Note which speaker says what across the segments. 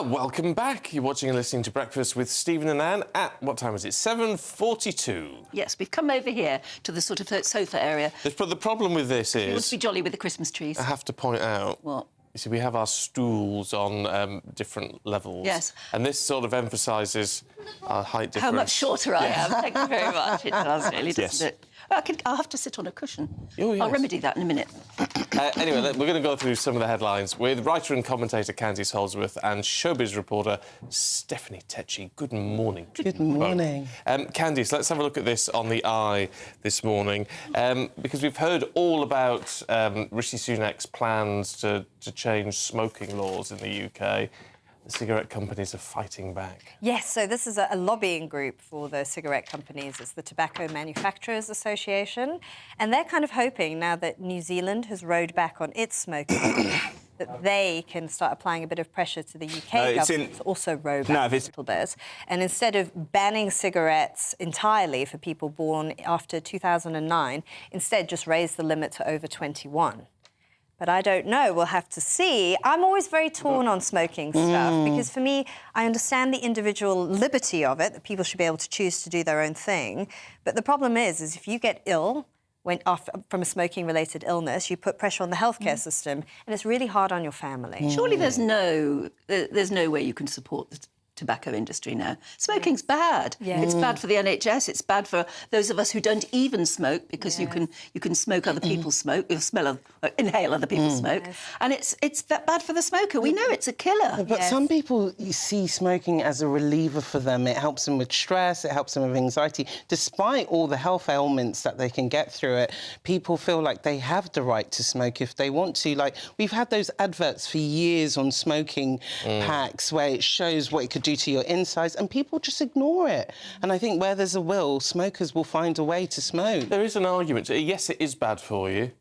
Speaker 1: Welcome back. You're watching and listening to Breakfast with Stephen and Anne at, what time is it, 7:42.
Speaker 2: Yes, we've come over here to the sort of sofa area.
Speaker 1: But the problem with this is...
Speaker 2: You want to be jolly with the Christmas trees.
Speaker 1: I have to point out...
Speaker 2: What?
Speaker 1: You see, we have our stools on different levels.
Speaker 2: Yes.
Speaker 1: And this sort of emphasises our height difference.
Speaker 2: How much shorter I am. Thank you very much. It does, really, doesn't it? I'll have to sit on a cushion.
Speaker 1: Oh, yes.
Speaker 2: I'll remedy that in a minute.
Speaker 1: Anyway, we're going to go through some of the headlines with writer and commentator Candice Holdsworth and showbiz reporter Stephanie Tetchy. Good morning.
Speaker 3: Good morning.
Speaker 1: Candice, let's have a look at this on the eye this morning, because we've heard all about Rishi Sunak's plans to change smoking laws in the UK. The cigarette companies are fighting back.
Speaker 3: Yes, so this is a lobbying group for the cigarette companies. It's the Tobacco Manufacturers Association. And they're kind of hoping, now that New Zealand has rowed back on its smoking, that they can start applying a bit of pressure to the UK government to also row back a little bit. And instead of banning cigarettes entirely for people born after 2009, instead just raise the limit to over 21. But I don't know, we'll have to see. I'm always very torn on smoking stuff because for me, I understand the individual liberty of it, that people should be able to choose to do their own thing. But the problem is if you get ill from a smoking-related illness, you put pressure on the healthcare system and it's really hard on your family.
Speaker 2: Surely there's no way you can support the tobacco industry now. Smoking's bad. Yes. It's bad for the NHS. It's bad for those of us who don't even smoke, because you can smoke other people's smoke. You'll inhale other people's smoke, and it's bad for the smoker. We know it's a killer.
Speaker 4: But some people see smoking as a reliever for them. It helps them with stress. It helps them with anxiety. Despite all the health ailments that they can get through it, people feel like they have the right to smoke if they want to. Like, we've had those adverts for years on smoking packs where it shows what it could do to your insides, and people just ignore it. And I think where there's a will, smokers will find a way to smoke.
Speaker 1: There is an argument. Yes, it is bad for you,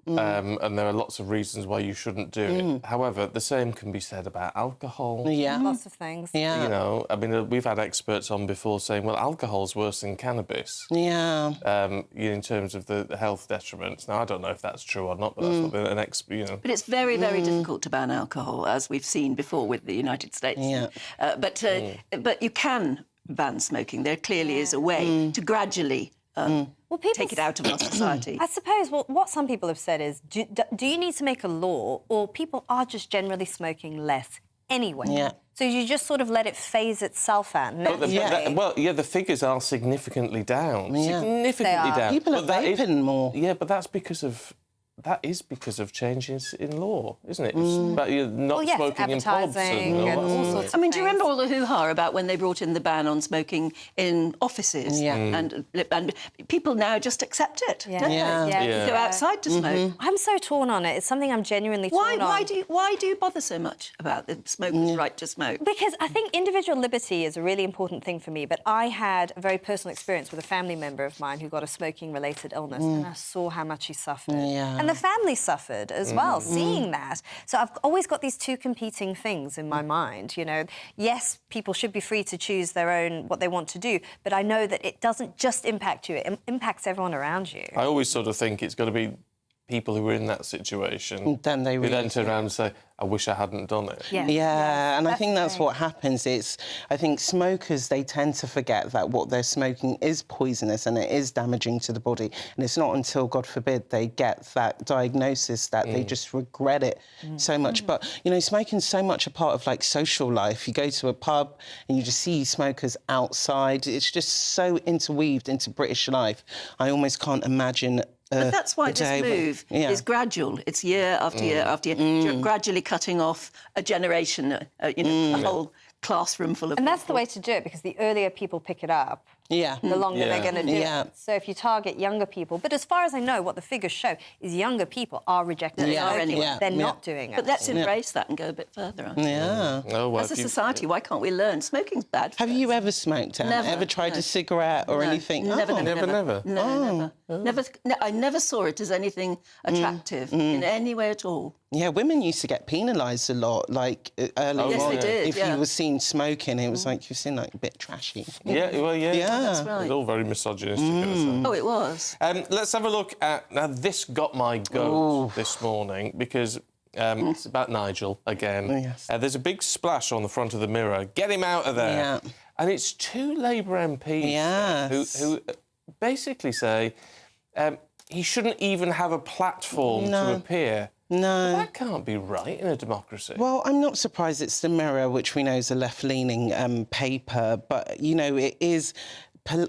Speaker 1: and there are lots of reasons why you shouldn't do it. However, the same can be said about alcohol.
Speaker 4: Yeah.
Speaker 3: Lots of things.
Speaker 4: Yeah.
Speaker 1: You know, I mean, we've had experts on before saying, well, alcohol's worse than cannabis.
Speaker 4: Yeah.
Speaker 1: In terms of the health detriments. Now, I don't know if that's true or not, but that's what an expert, you know.
Speaker 2: But it's very, very difficult to ban alcohol, as we've seen before with the United States.
Speaker 4: Yeah.
Speaker 2: But you can ban smoking. There clearly is a way to gradually take it out of our society.
Speaker 3: I suppose what some people have said is, do you need to make a law, or people are just generally smoking less anyway? Yeah. So you just sort of let it phase itself out.
Speaker 1: The figures are significantly down.
Speaker 4: Yeah.
Speaker 1: Significantly down.
Speaker 4: People are vaping more.
Speaker 1: Yeah, but that's because of... That is because of changes in law, isn't it? But you're not smoking in pubs and all sorts of
Speaker 2: I mean, do you remember all the hoo-ha about when they brought in the ban on smoking in offices? Yeah. And people now just accept it, don't they? Yeah. Go outside to smoke.
Speaker 3: I'm so torn on it. It's something I'm genuinely torn on.
Speaker 2: Why do you bother so much about the smoker's right to smoke?
Speaker 3: Because I think individual liberty is a really important thing for me, but I had a very personal experience with a family member of mine who got a smoking-related illness, and I saw how much he suffered. Yeah. And the family suffered as well, seeing that. So I've always got these two competing things in my mind, you know. Yes, people should be free to choose what they want to do, but I know that it doesn't just impact you, it impacts everyone around you.
Speaker 1: I always sort of think it's got to be people who were in that situation who then turn around and say, I wish I hadn't done it.
Speaker 4: Yeah, and I think that's what happens. I think smokers, they tend to forget that what they're smoking is poisonous and it is damaging to the body. And it's not until, God forbid, they get that diagnosis that they just regret it so much. But, you know, smoking's so much a part of, like, social life. You go to a pub and you just see smokers outside. It's just so interweaved into British life. I almost can't imagine...
Speaker 2: But that's why this move is gradual. It's year after year after year, gradually cutting off a generation, a whole classroom full of people.
Speaker 3: And that's the way to do it, because the earlier people pick it up, the longer they're going to do it. So if you target younger people... But as far as I know, what the figures show is younger people are rejecting it anyway. They're not doing it.
Speaker 2: But let's embrace that and go a bit further. As a society, why can't we learn? Smoking's bad for us.
Speaker 4: Have you ever smoked, Anne?
Speaker 2: Never.
Speaker 4: Ever tried a cigarette or anything?
Speaker 1: Never.
Speaker 2: Never. I never saw it as anything attractive in any way at all.
Speaker 4: Yeah, women used to get penalised a lot, like, early on.
Speaker 2: Yes, they did,
Speaker 4: if you were seen smoking, it was like, you seemed like a bit trashy.
Speaker 1: Yeah.
Speaker 2: That's right.
Speaker 1: It was all very misogynistic.
Speaker 2: Oh, it was.
Speaker 1: Let's have a look at... Now, this got my goat this morning, because It's about Nigel again.
Speaker 4: Yes.
Speaker 1: There's a big splash on the front of the Mirror. Get him out of there.
Speaker 4: Yeah.
Speaker 1: And it's 2 Labour MPs who basically say he shouldn't even have a platform to appear.
Speaker 4: No.
Speaker 1: That can't be right in a democracy.
Speaker 4: Well, I'm not surprised it's the Mirror, which we know is a left-leaning paper, but, you know, it is...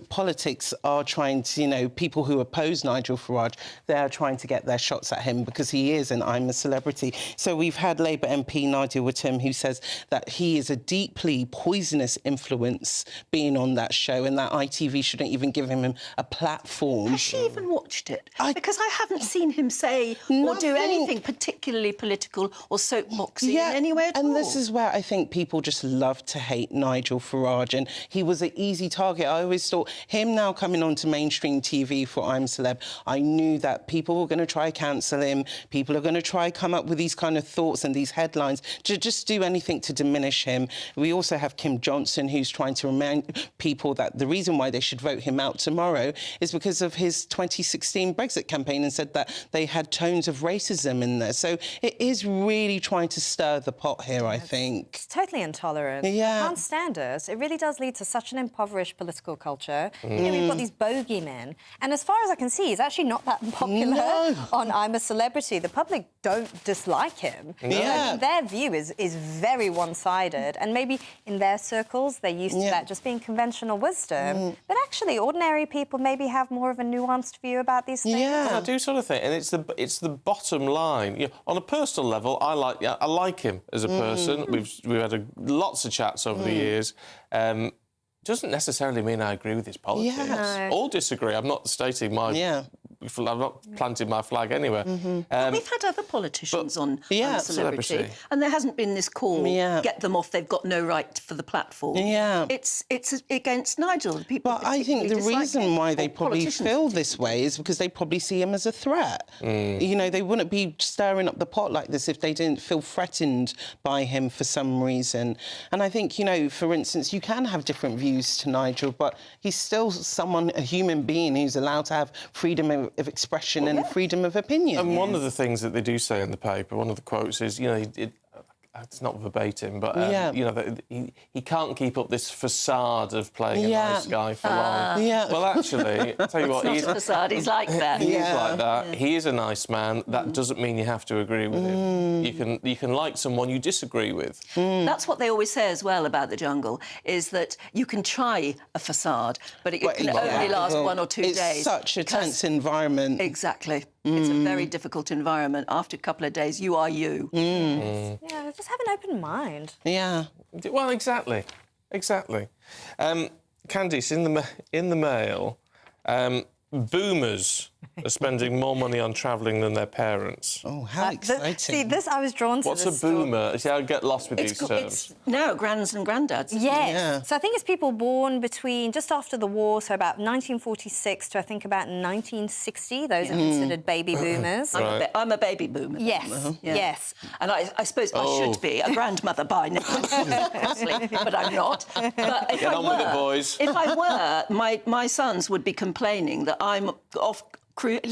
Speaker 4: Politics are trying to, you know, people who oppose Nigel Farage, they're trying to get their shots at him because he is an I'm a celebrity. So we've had Labour MP Nadia Whittam who says that he is a deeply poisonous influence being on that show and that ITV shouldn't even give him a platform.
Speaker 2: Has she even watched it? Because I haven't seen him say or do anything particularly political or soapboxy in any way at all.
Speaker 4: And this is where I think people just love to hate Nigel Farage, and he was an easy target. I always thought him now coming onto mainstream TV for I'm Celeb, I knew that people were going to try cancel him, people are going to try come up with these kind of thoughts and these headlines to just do anything to diminish him. We also have Kim Johnson, who's trying to remind people that the reason why they should vote him out tomorrow is because of his 2016 Brexit campaign, and said that they had tones of racism in there. So it is really trying to stir the pot here, I think.
Speaker 3: It's totally intolerant.
Speaker 4: Yeah.
Speaker 3: I can't stand it. It really does lead to such an impoverished political culture. You know, we've got these bogeymen. And as far as I can see, he's actually not that popular on I'm a Celebrity. The public don't dislike him.
Speaker 4: Yeah.
Speaker 3: Their view is very one-sided. And maybe in their circles, they're used to that just being conventional wisdom. But actually, ordinary people maybe have more of a nuanced view about these things.
Speaker 4: Yeah.
Speaker 1: I do sort of think, and it's the bottom line. You know, on a personal level, I like him as a person. We've had lots of chats over the years. Doesn't necessarily mean I agree with his politics or disagree. I'm not stating my... I'm not planting my flag anywhere.
Speaker 2: We've had other politicians on I'm a Celebrity, and there hasn't been this call, get them off, they've got no right for the platform. It's against Nigel. People
Speaker 4: But I think the reason why they probably feel this way is because they probably see him as a threat. You know, they wouldn't be stirring up the pot like this if they didn't feel threatened by him for some reason. And I think, you know, for instance, you can have different views to Nigel, but he's still a human being who's allowed to have freedom of expression and freedom of opinion.
Speaker 1: And one of the things that they do say in the paper, one of the quotes is, you know, it's not verbatim, but you know, that he can't keep up this facade of playing a nice guy for long. Well, actually, I'll tell you what,
Speaker 2: he's not a facade. He's like that.
Speaker 1: He is like that. He is a nice man. That doesn't mean you have to agree with him. You can like someone you disagree with.
Speaker 2: That's what they always say as well about the Jungle, is that you can try a facade, but it can only last 1 or 2 days.
Speaker 4: It's such a tense environment.
Speaker 2: Exactly. It's a very difficult environment. After a couple of days, you are you.
Speaker 3: Yeah, just have an open mind.
Speaker 4: Yeah.
Speaker 1: Well, exactly. Candice, in the Mail, boomers are spending more money on travelling than their parents.
Speaker 4: Oh, how exciting.
Speaker 3: See, this, I was drawn to
Speaker 1: What's
Speaker 3: this
Speaker 1: a boomer? See, I get lost with these terms.
Speaker 2: It's now grands and granddads.
Speaker 3: Yes. So I think it's people born between just after the war, so about 1946 to I think about 1960. Those are considered baby boomers.
Speaker 2: I'm a baby boomer.
Speaker 3: Yes, yes.
Speaker 2: And I suppose I should be a grandmother by now, obviously, but I'm not. But if
Speaker 1: Get
Speaker 2: I
Speaker 1: on
Speaker 2: were,
Speaker 1: with it, boys.
Speaker 2: If I were, my sons would be complaining that I'm off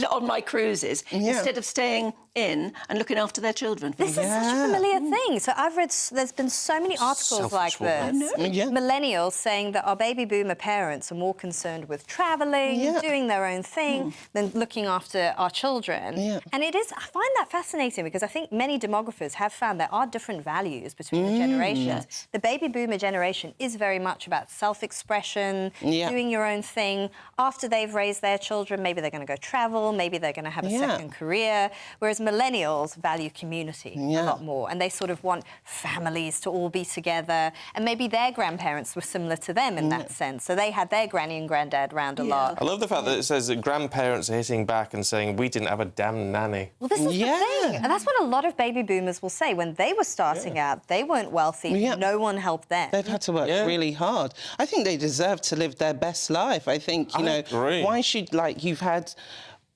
Speaker 2: on my cruises instead of staying in and looking after their children.
Speaker 3: This is such a familiar thing. So I've read, there's been so many articles like this. Millennials saying that our baby boomer parents are more concerned with travelling, doing their own thing, than looking after our children. And it is, I find that fascinating because I think many demographers have found there are different values between the generations. The baby boomer generation is very much about self-expression, doing your own thing. After they've raised their children, maybe they're going to go travel, maybe they're going to have a second career, whereas millennials value community a lot more, and they sort of want families to all be together, and maybe their grandparents were similar to them in that sense, so they had their granny and granddad round a lot.
Speaker 1: I love the fact that it says that grandparents are hitting back and saying, we didn't have a damn nanny.
Speaker 3: Well, this is the thing, and that's what a lot of baby boomers will say. When they were starting out, they weren't wealthy, no one helped them.
Speaker 4: They've had to work really hard. I think they deserve to live their best life. I think, you know, why should, like, you've had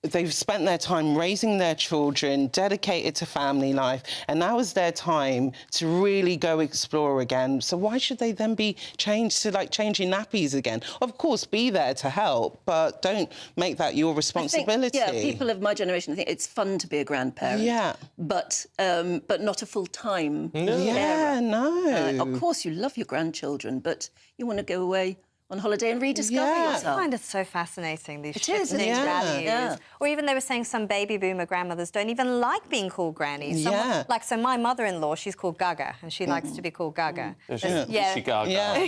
Speaker 4: they've spent their time raising their children, dedicated to family life, and now is their time to really go explore again. So why should they then be changed to like changing nappies again? Of course, be there to help, but don't make that your responsibility.
Speaker 2: I think, people of my generation think it's fun to be a grandparent.
Speaker 4: Yeah.
Speaker 2: But not a full-time
Speaker 4: Yeah, no.
Speaker 2: Of course, you love your grandchildren, but you want to go away on holiday and rediscover yourself.
Speaker 3: I find it so fascinating, these
Speaker 2: It is,
Speaker 3: shifting
Speaker 2: isn't it?
Speaker 3: values.
Speaker 2: Yeah.
Speaker 3: Or even they were saying some baby boomer grandmothers don't even like being called grannies.
Speaker 4: Yeah.
Speaker 3: Like, so my mother-in-law, she's called Gaga, and she likes to be called Gaga.
Speaker 1: Is she Gaga?
Speaker 4: Yeah.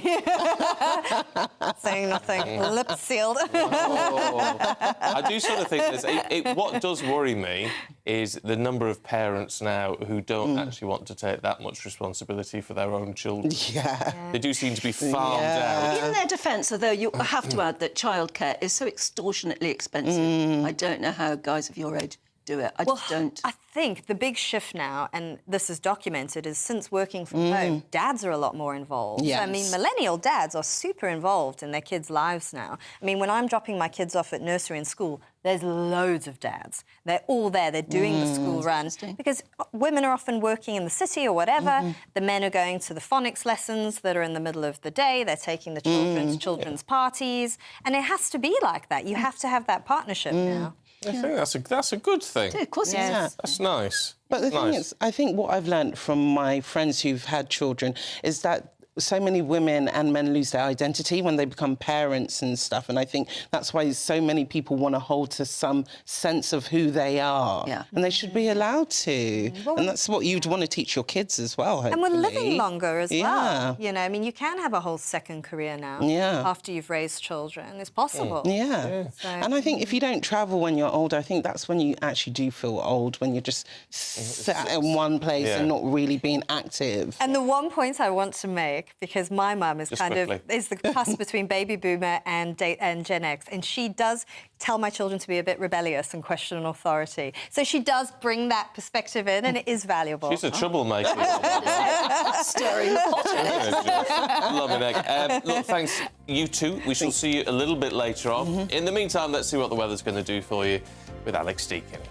Speaker 3: Saying nothing, lips sealed.
Speaker 1: I do sort of think what does worry me is the number of parents now who don't actually want to take that much responsibility for their own children.
Speaker 4: Yeah.
Speaker 1: They do seem to be farmed out.
Speaker 2: In their defence, although you have to add that childcare is so extortionately expensive, I don't know how guys of your age do it. I just don't.
Speaker 3: I think the big shift now, and this is documented, is since working from home, dads are a lot more involved.
Speaker 4: Yes.
Speaker 3: So, I mean, millennial dads are super involved in their kids' lives now. I mean, when I'm dropping my kids off at nursery and school, there's loads of dads. They're all there. They're doing the school run. Because women are often working in the city or whatever. The men are going to the phonics lessons that are in the middle of the day. They're taking the children to children's parties. And it has to be like that. You have to have that partnership now.
Speaker 1: I think that's a good thing.
Speaker 2: Yeah, of course it
Speaker 4: Yeah.
Speaker 2: is.
Speaker 1: That's nice.
Speaker 4: But the thing is, I think what I've learnt from my friends who've had children is that so many women and men lose their identity when they become parents and stuff. And I think that's why so many people want to hold to some sense of who they are.
Speaker 2: Yeah.
Speaker 4: And they should be allowed to. And that's what you'd want to teach your kids as well, hopefully.
Speaker 3: And we're living longer as
Speaker 4: Yeah.
Speaker 3: well. You know, I mean, you can have a whole second career now after you've raised children. It's possible.
Speaker 4: Yeah.
Speaker 3: So-
Speaker 4: And I think if you don't travel when you're older, I think that's when you actually do feel old, when you're just sat in one place and not really being active.
Speaker 3: And the one point I want to make, because my mum is
Speaker 1: Just
Speaker 3: kind
Speaker 1: quickly.
Speaker 3: of is the cusp between baby boomer and Gen X, and she does tell my children to be a bit rebellious and question authority. So she does bring that perspective in, and it is valuable.
Speaker 1: She's a troublemaker.
Speaker 2: Stirring the pot in it.
Speaker 1: Loving it. Look, thanks, you two. We shall see you a little bit later on. In the meantime, let's see what the weather's going to do for you with Alex Deakin.